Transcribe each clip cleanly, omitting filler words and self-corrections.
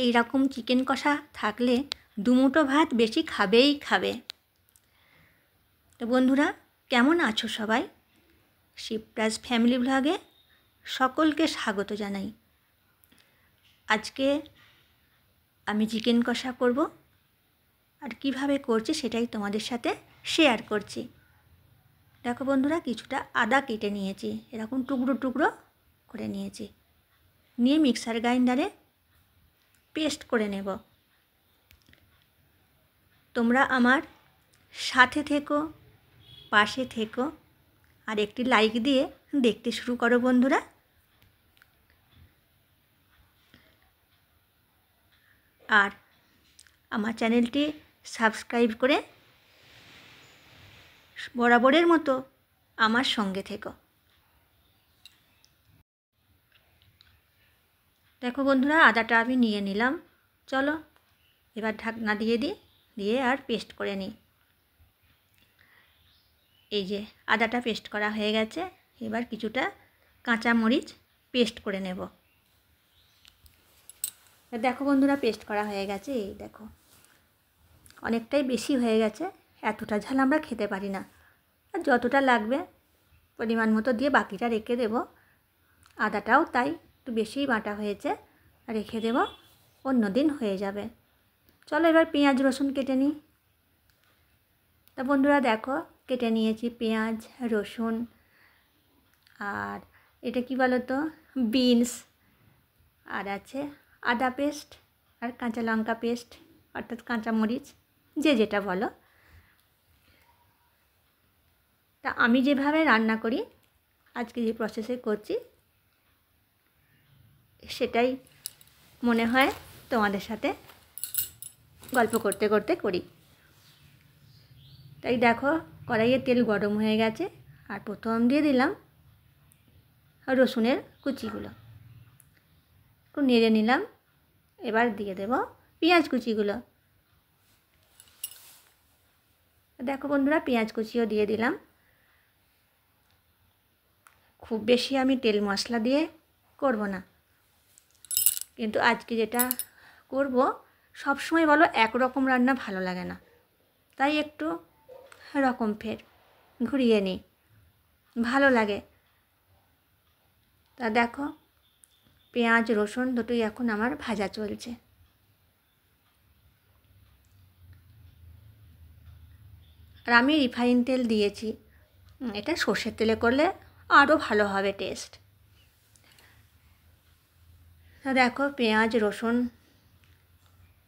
এই রকম চিকেন কষা থাকলে দুমুঠো ভাত বেশি খাবেই খাবে। তো বন্ধুরা, কেমন আছো সবাই? শিবরাজ ফ্যামিলি ব্লগে সকলকে স্বাগত জানাই। আজকে আমি চিকেন কষা করব, আর কিভাবে করছি সেটাই তোমাদের সাথে শেয়ার করছি। দেখো বন্ধুরা, কিছুটা আদা কেটে নিয়েছি, এরকম টুকরো টুকরো করে নিয়েছি, নিয়ে মিক্সার গ্রাইন্ডারে পেস্ট করে নেব। তোমরা আমার সাথে থেকো, পাশে থেকো, আর একটি লাইক দিয়ে দেখতে শুরু করো বন্ধুরা। আর আমার চ্যানেলটি সাবস্ক্রাইব করে বরাবরের মতো আমার সঙ্গে থেকো। দেখো বন্ধুরা, আদাটা আমি নিয়ে নিলাম। চলো এবার ঢাকনা দিয়ে আর পেস্ট করে নিই। এই যে আদাটা পেস্ট করা হয়ে গেছে, এবার কিছুটা কাঁচা মরিচ পেস্ট করে নেব। দেখো বন্ধুরা, পেস্ট করা হয়ে গেছে। এই দেখো, অনেকটাই বেশি হয়ে গেছে, এতটা ঝাল আমরা খেতে পারি না। আর যতটা লাগবে পরিমাণ মতো দিয়ে বাকিটা রেখে দেব। আদাটাও তাই একটু বেশিই বাটা হয়েছে, রেখে দেব, অন্য দিন হয়ে যাবে। চলো এবার পেঁয়াজ রসুন কেটে নিই। তা বন্ধুরা দেখো, কেটে নিয়েছি পেঁয়াজ রসুন, আর এটা কি বলো তো, বিনস, আর আছে আদা পেস্ট আর কাঁচা লঙ্কা পেস্ট, অর্থাৎ কাঁচা মরিচ, যে যেটা বলো। তা আমি যেভাবে রান্না করি, আজকে যে প্রসেসে করছি, সেটাই মনে হয় তোমাদের সাথে গল্প করতে করতে করি। তাই দেখো, কড়াইয়ে তেল গরম হয়ে গেছে, আর প্রথম দিয়ে দিলাম রসুনের কুচিগুলো, একটু নেড়ে নিলাম। এবার দিয়ে দেব পেঁয়াজ কুচিগুলো। দেখো বন্ধুরা, পেঁয়াজ কুচিও দিয়ে দিলাম। খুব বেশি আমি তেল মশলা দিয়ে করব না, কিন্তু আজকে যেটা করব, সবসময় বলো একরকম রান্না ভালো লাগে না, তাই একটু রকম ফের ঘুরিয়ে নিই, ভালো লাগে। তা দেখো, পেঁয়াজ রসুন দুটোই এখন আমার ভাজা চলছে। আর আমি রিফাইন তেল দিয়েছি, এটা সর্ষের তেলে করলে আরও ভালো হবে টেস্ট। তা দেখো, পেঁয়াজ রসুন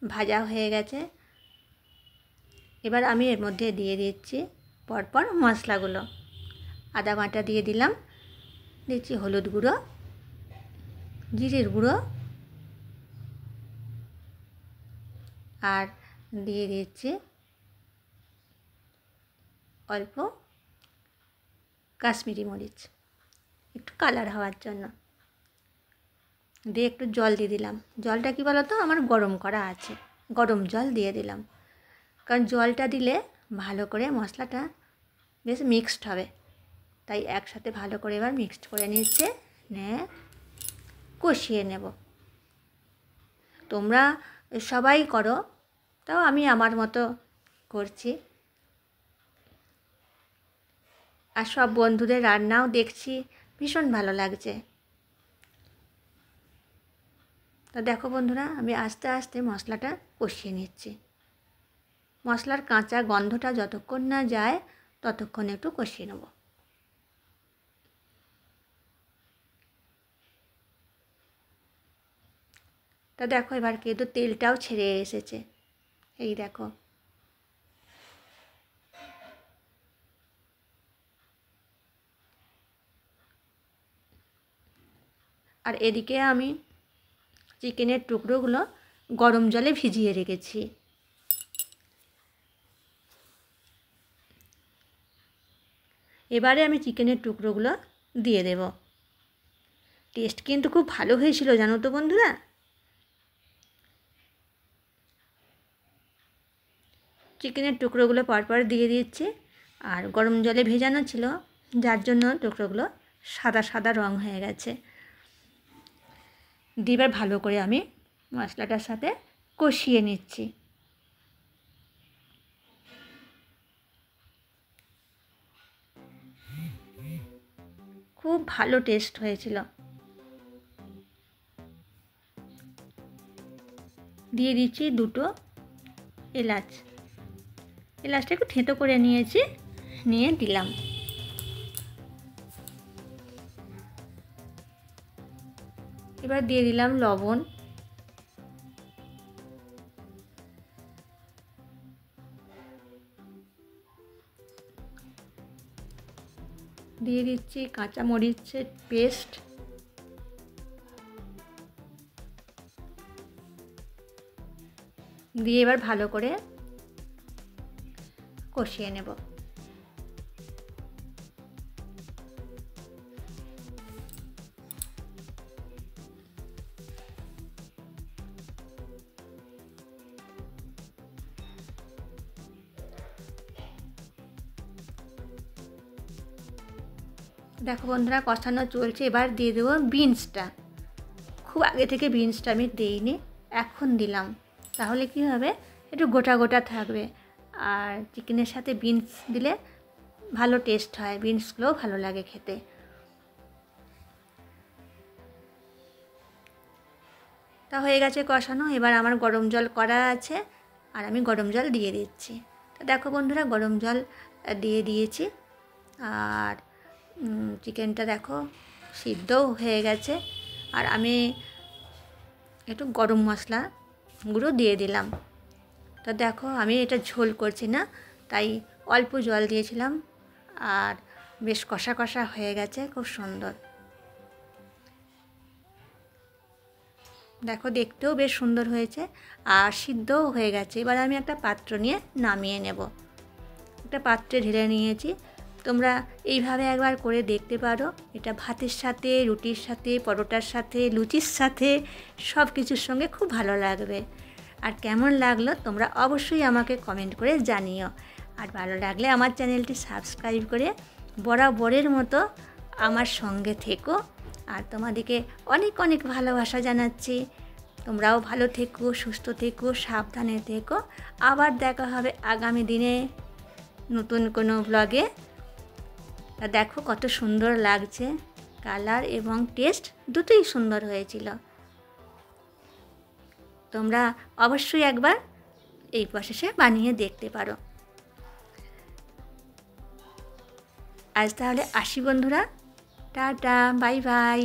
ভাজা হয়ে গেছে। এবার আমি এর মধ্যে দিয়ে দিচ্ছি পরপর মশলাগুলো। আদা বাটা দিয়ে দিলাম, দিচ্ছি হলুদ গুঁড়ো, জিরের গুঁড়ো, আর দিয়ে দিচ্ছি অল্প কাশ্মীরি মরিচ, একটু কালার হওয়ার জন্য। দিয়ে একটু জল দিয়ে দিলাম। জলটা কি বলো তো, আমার গরম করা আছে, গরম জল দিয়ে দিলাম, কারণ জলটা দিলে ভালো করে মশলাটা বেশ মিক্সড হবে। তাই একসাথে ভালো করে এবার মিক্সড করে নিচ্ছে, কষিয়ে নেব। তোমরা সবাই করো, তাও আমি আমার মতো করছি। আর সব বন্ধুদের রান্নাও দেখছি, ভীষণ ভালো লাগছে। তা দেখো বন্ধুরা, আমি আস্তে আস্তে মশলাটা কষিয়ে নিচ্ছি। মশলার কাঁচা গন্ধটা যতক্ষণ না যায় ততক্ষণ একটু কষিয়ে নেব। তা দেখো, এবার কিন্তু তেলটাও ছেড়ে এসেছে, এই দেখো। আর এদিকে আমি চিকেনের টুকরোগুলো গরম জলে ভিজিয়ে রেখেছি। এবারে আমি চিকেনের টুকরোগুলো দিয়ে দেব। টেস্ট কিন্তু খুব ভালো হয়েছিল জানো তো বন্ধুরা। চিকেনের টুকরোগুলো পরপর দিয়ে দিচ্ছি, আর গরম জলে ভেজানো ছিল, যার জন্য টুকরোগুলো সাদা সাদা রং হয়ে গেছে। দিয়ে এবার ভালো করে আমি মশলাটার সাথে কষিয়ে নিচ্ছি। খুব ভালো টেস্ট হয়েছিল। দিয়ে দিচ্ছি 2টো এলাচ। এলাচটা একটু থেঁতো করে নিয়েছি, নিয়ে দিলাম। এবার দিয়ে দিলাম লবণ। দিয়ে দিচ্ছি কাঁচা মরিচের পেস্ট। দিয়ে এবার ভালো করে কষিয়ে নেব। দেখো বন্ধুরা, কষানো চলছে। এবার দিয়ে দেবো বিনসটা। খুব আগে থেকে বিনসটা আমি দিইনি, এখন দিলাম। তাহলে কি হবে, একটু গোটা গোটা থাকবে। আর চিকেনের সাথে বিনস দিলে ভালো টেস্ট হয়, বিনসগুলোও ভালো লাগে খেতে। তা হয়ে গেছে কষানো। এবার আমার গরম জল করা আছে, আর আমি গরম জল দিয়ে দিচ্ছি। তো দেখো বন্ধুরা, গরম জল দিয়ে দিয়েছি। আর চিকেনটা দেখো সিদ্ধও হয়ে গেছে। আর আমি একটু গরম মশলা গুঁড়ো দিয়ে দিলাম। তো দেখো, আমি এটা ঝোল করছি না, তাই অল্প জল দিয়েছিলাম। আর বেশ কষা কষা হয়ে গেছে, খুব সুন্দর। দেখো, দেখতেও বেশ সুন্দর হয়েছে, আর সিদ্ধও হয়ে গেছে। এবার আমি একটা পাত্র নিয়ে নামিয়ে নেব। একটা পাত্রে ঢেলে নিয়েছি। তোমরা এইভাবে একবার করে দেখতে পারো। এটা ভাতের সাথে, রুটির সাথে, পরোটার সাথে, লুচির সাথে, সব কিছুর সঙ্গে খুব ভালো লাগবে। আর কেমন লাগলো তোমরা অবশ্যই আমাকে কমেন্ট করে জানিও। আর ভালো লাগলে আমার চ্যানেলটি সাবস্ক্রাইব করে বরাবরের মতো আমার সঙ্গে থেকো। আর তোমাদেরকে অনেক অনেক ভালোবাসা জানাচ্ছি। তোমরাও ভালো থেকো, সুস্থ থেকো, সাবধানে থেকো। আবার দেখা হবে আগামী দিনে নতুন কোনো ব্লগে। দেখো কত সুন্দর লাগছে, কালার এবং টেস্ট দুটোই সুন্দর হয়েছিল। তোমরা অবশ্যই একবার এই প্রসেসে বানিয়ে দেখতে পারো। আজ তাহলে আসি বন্ধুরা, টাটা, বাই বাই।